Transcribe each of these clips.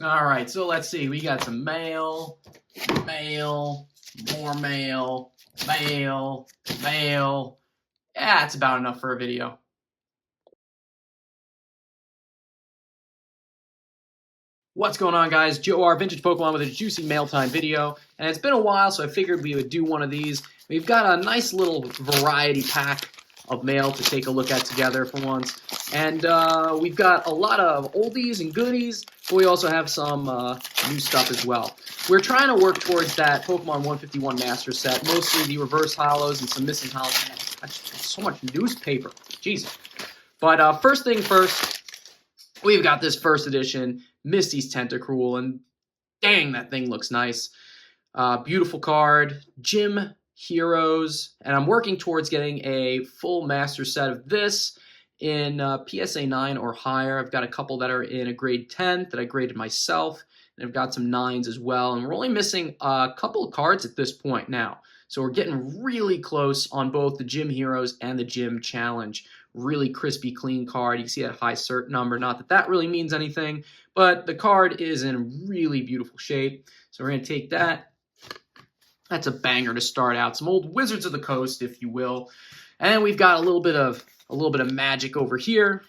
All right, so let's see. We got some mail, mail, more mail, mail, mail. Yeah, that's about enough for a video. What's going on, guys? Joe R, Vintage Pokemon, with a juicy mail time video. And it's been a while, so I figured we would do one of these. We've got a nice little variety pack of mail to take a look at together for once. And we've got a lot of oldies and goodies, but we also have some new stuff as well. We're trying to work towards that Pokemon 151 Master Set, mostly the reverse holos and some missing holos. Man, so much newspaper. Jesus. But first thing first, we've got this first edition Misty's Tentacruel, and dang, that thing looks nice. Beautiful card, Gym Heroes, and I'm working towards getting a full master set of this in PSA 9 or higher. I've got a couple that are in a grade 10 that I graded myself, and I've got some 9s as well, and we're only missing a couple of cards at this point now. So we're getting really close on both the Gym Heroes and the Gym Challenge. Really crispy, clean card. You can see that high cert number. Not that that really means anything, but the card is in really beautiful shape. So we're going to take that. That's a banger to start out. Some old Wizards of the Coast, if you will. And we've got a little bit of magic over here.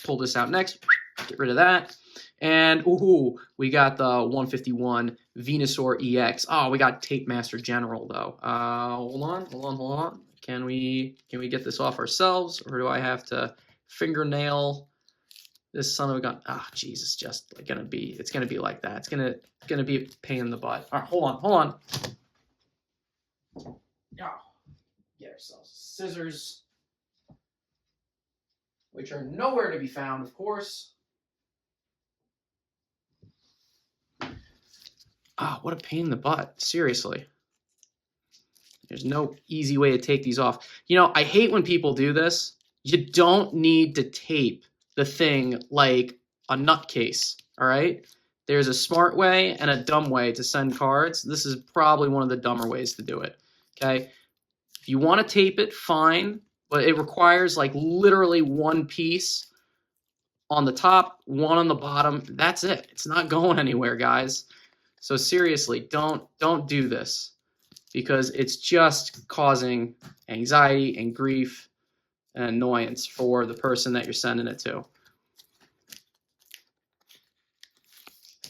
Pull this out next. Get rid of that. And ooh, we got the 151 Venusaur EX. Oh, we got Tape Master General though. Hold on. Can we get this off ourselves, or do I have to fingernail this son of a gun? Ah, oh, Jesus, just like it's gonna be like that. It's gonna be a pain in the butt. All right, hold on. Oh, get ourselves scissors, which are nowhere to be found, of course. Ah, what a pain in the butt. Seriously. There's no easy way to take these off. You know, I hate when people do this. You don't need to tape the thing like a nutcase, all right? There's a smart way and a dumb way to send cards. This is probably one of the dumber ways to do it, okay? If you want to tape it, fine, but it requires like literally one piece on the top, one on the bottom. That's it. It's not going anywhere, guys. So seriously, don't do this, because it's just causing anxiety and grief and annoyance for the person that you're sending it to.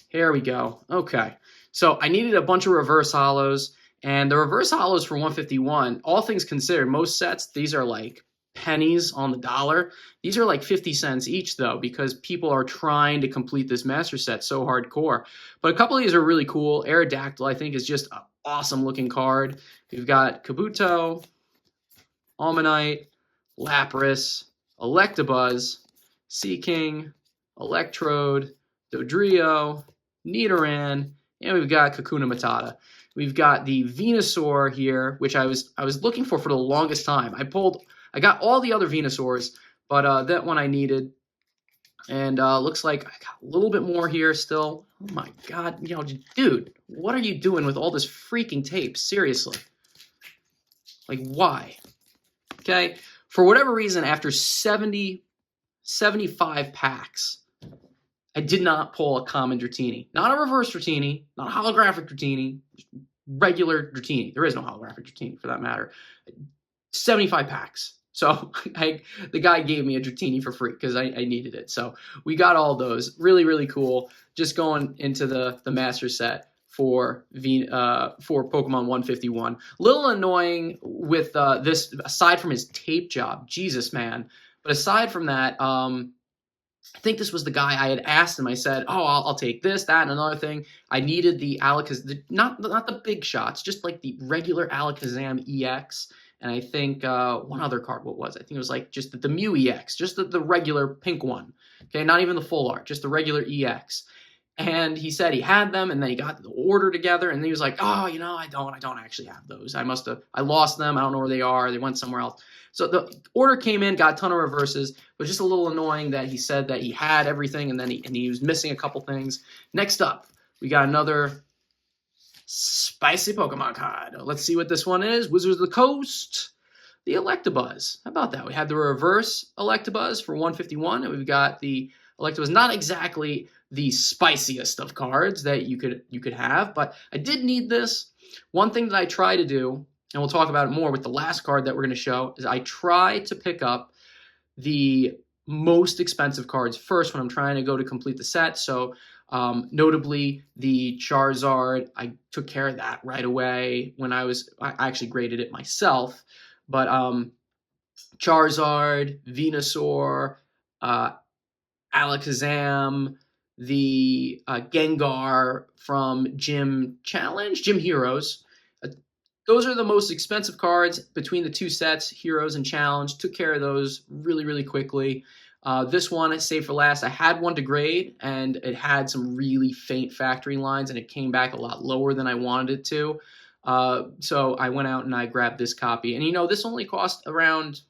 Here we go. Okay, so I needed a bunch of reverse holos, and the reverse holos for 151, all things considered, most sets, these are like pennies on the dollar. These are like 50 cents each though, because people are trying to complete this master set so hardcore. But a couple of these are really cool. Aerodactyl, I think, is just an awesome looking card. We've got Kabuto, Almanite, Lapras, Electabuzz, Seaking, Electrode, Dodrio, Nidoran, and we've got Kakuna Matata. We've got the Venusaur here, which I was looking for the longest time. I got all the other Venusaurs, but that one I needed. And looks like I got a little bit more here still. Oh my God, you know, dude, what are you doing with all this freaking tape? Seriously. Like, why? Okay, for whatever reason, after 75 packs, I did not pull a common Dratini. Not a reverse Dratini, not a holographic Dratini, just regular Dratini. There is no holographic Dratini for that matter. 75 packs. So the guy gave me a Dratini for free because I needed it. So we got all those. Really, really cool. Just going into the master set for Pokemon 151. Little annoying with this, aside from his tape job. Jesus, man. But aside from that, I think this was the guy I had asked him. I said, oh, I'll take this, that, and another thing. I needed the Alakazam, not the big shots, just like the regular Alakazam EX. And I think one other card, what was it? I think it was like just the Mew EX, just the regular pink one. Okay, not even the full art, just the regular EX. And he said he had them, and then he got the order together, and he was like, oh, you know, I don't actually have those. I lost them. I don't know where they are. They went somewhere else. So the order came in, got a ton of reverses. It was just a little annoying that he said that he had everything, and then he was missing a couple things. Next up, we got another spicy Pokemon card. Let's see what this one is. Wizards of the Coast, the Electabuzz. How about that? We had the reverse Electabuzz for 151, and we've got the Electabuzz, not exactly the spiciest of cards that you could have, but I did need this. One thing that I try to do, and we'll talk about it more with the last card that we're going to show, is I try to pick up the most expensive cards first when I'm trying to go to complete the set. So notably the Charizard, I took care of that right away when I actually graded it myself. But Charizard, Venusaur, Alakazam, the Gengar from Gym Heroes. Those are the most expensive cards between the two sets, Heroes and Challenge. Took care of those really, really quickly. This one, saved for last. I had one to grade, and it had some really faint factory lines, and it came back a lot lower than I wanted it to. So I went out and I grabbed this copy. And, this only cost around,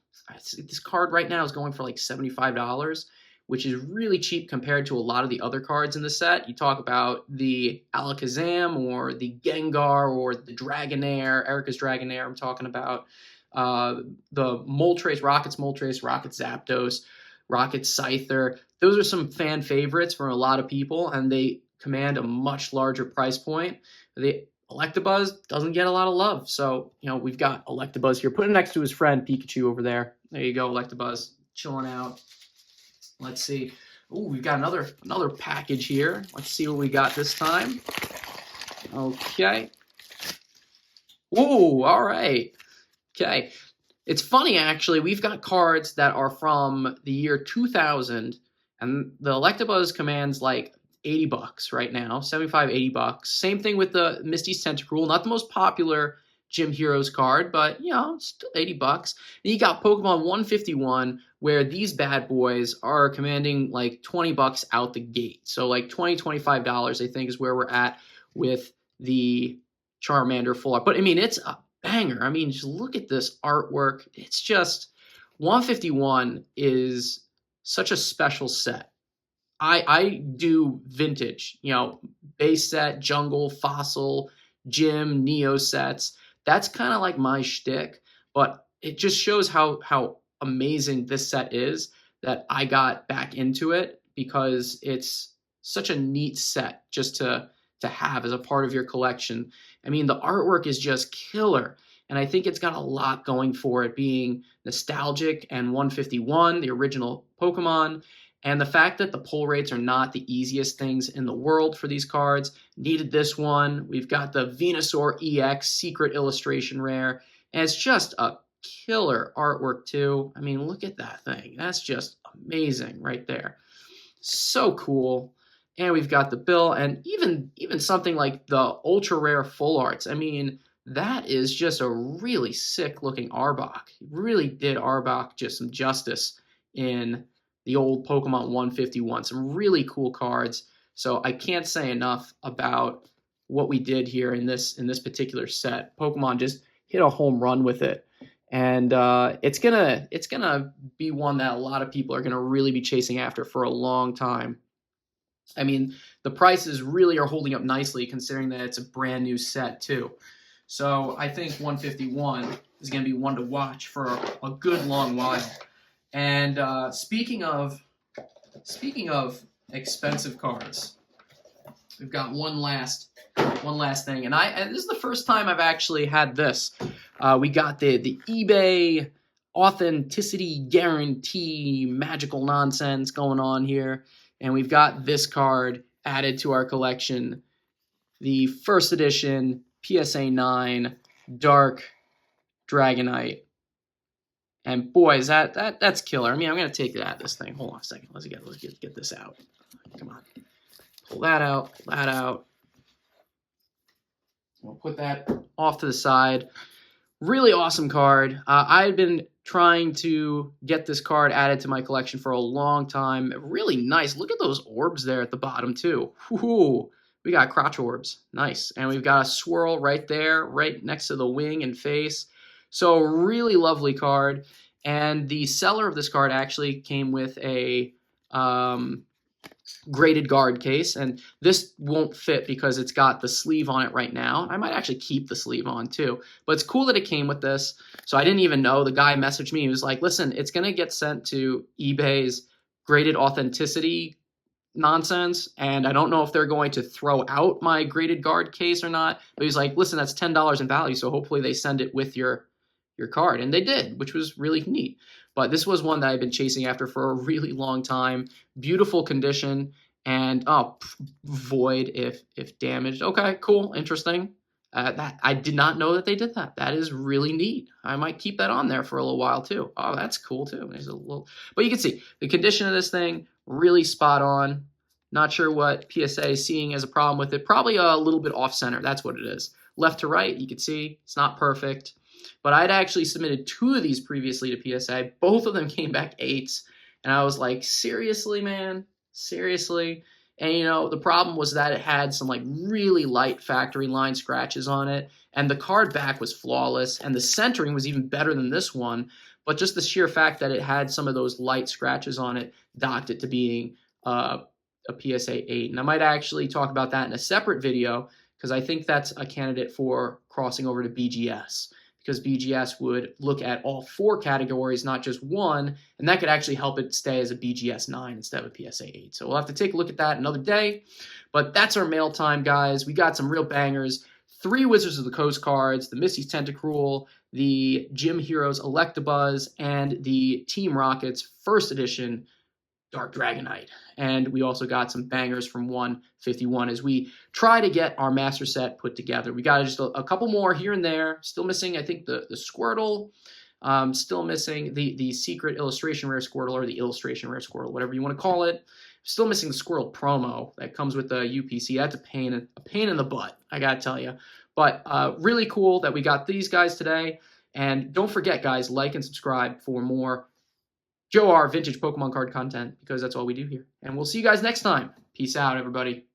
this card right now is going for like $75, which is really cheap compared to a lot of the other cards in the set. You talk about the Alakazam or the Gengar or the Dragonair, Erica's Dragonair I'm talking about, the Moltres, Rocket's Moltres, Rocket Zapdos, Rocket Scyther. Those are some fan favorites for a lot of people, and they command a much larger price point. The Electabuzz doesn't get a lot of love. So, we've got Electabuzz here. Put it next to his friend Pikachu over there. There you go, Electabuzz, chilling out. Let's see. Ooh, we've got another package here. Let's see what we got this time. Okay. Ooh, all right. Okay. It's funny, actually. We've got cards that are from the year 2000, and the Electabuzz commands like $80 right now, $75, $80. Same thing with the Misty's Tentacruel. Not the most popular Gym Heroes card, but, still $80. And you got Pokemon 151, where these bad boys are commanding like $20 out the gate. So like $20, $25, I think, is where we're at with the Charmander full art. But, it's a banger. Just look at this artwork. It's just, 151 is such a special set. I do vintage, base set, jungle, fossil, gym, neo sets. That's kind of like my shtick, but it just shows how amazing this set is that I got back into it, because it's such a neat set just to have as a part of your collection. The artwork is just killer, and I think it's got a lot going for it, being nostalgic and 151, the original Pokemon. And the fact that the pull rates are not the easiest things in the world for these cards. Needed this one. We've got the Venusaur EX Secret Illustration Rare. And it's just a killer artwork too. Look at that thing. That's just amazing right there. So cool. And we've got the bill, and even something like the ultra rare full arts. That is just a really sick looking Arbok. Really did Arbok just some justice in the old Pokemon 151. Some really cool cards. So I can't say enough about what we did here in this particular set. Pokemon just hit a home run with it. And it's gonna be one that a lot of people are gonna really be chasing after for a long time. The prices really are holding up nicely, considering that it's a brand new set too. So I think 151 is gonna be one to watch for a good long while. And speaking of expensive cards, we've got one last thing, and this is the first time I've actually had this. We got the eBay authenticity guarantee magical nonsense going on here, and we've got this card added to our collection, the first edition PSA 9 Dark Dragonite. And boys, that's killer. I'm gonna take that this thing. Hold on a second. Let's get this out. Come on. Pull that out. Pull that out. We'll put that off to the side. Really awesome card. I've been trying to get this card added to my collection for a long time. Really nice. Look at those orbs there at the bottom too. Woohoo! We got crotch orbs. Nice. And we've got a swirl right there, right next to the wing and face. So really lovely card. And the seller of this card actually came with a graded guard case. And this won't fit because it's got the sleeve on it right now. I might actually keep the sleeve on too. But it's cool that it came with this. So I didn't even know. The guy messaged me. He was like, listen, it's going to get sent to eBay's graded authenticity nonsense, and I don't know if they're going to throw out my graded guard case or not. But he's like, listen, that's $10 in value, so hopefully they send it with your card, and they did, which was really neat. But this was one that I've been chasing after for a really long time. Beautiful condition, and void if damaged. Okay, cool, interesting. That I did not know that they did that. That is really neat. I might keep that on there for a little while too. Oh, that's cool too. There's a little, but you can see the condition of this thing really spot on. Not sure what PSA is seeing as a problem with it. Probably a little bit off center. That's what it is. Left to right, you can see it's not perfect. But I'd actually submitted 2 of these previously to PSA. Both of them came back 8s, and I was like, seriously, man, seriously. And, you know, the problem was that it had some, like, really light factory line scratches on it. And the card back was flawless. And the centering was even better than this one. But just the sheer fact that it had some of those light scratches on it docked it to being a PSA 8. And I might actually talk about that in a separate video, because I think that's a candidate for crossing over to BGS. Because BGS would look at all 4 categories, not just one, and that could actually help it stay as a BGS 9 instead of a PSA 8. So we'll have to take a look at that another day. But that's our mail time, guys. We got some real bangers. 3 Wizards of the Coast cards, the Misty's Tentacruel, the Gym Heroes Electabuzz, and the Team Rockets First Edition Dark Dragonite. And we also got some bangers from 151 as we try to get our master set put together. We got just a couple more here and there. Still missing, I think, the Squirtle. Still missing the secret illustration rare Squirtle, or the illustration rare Squirtle, whatever you want to call it. Still missing the Squirtle promo that comes with the UPC. That's a pain in the butt, I gotta tell you. But really cool that we got these guys today. And don't forget, guys, like and subscribe for more Joe R vintage Pokemon card content, because that's all we do here. And we'll see you guys next time. Peace out, everybody.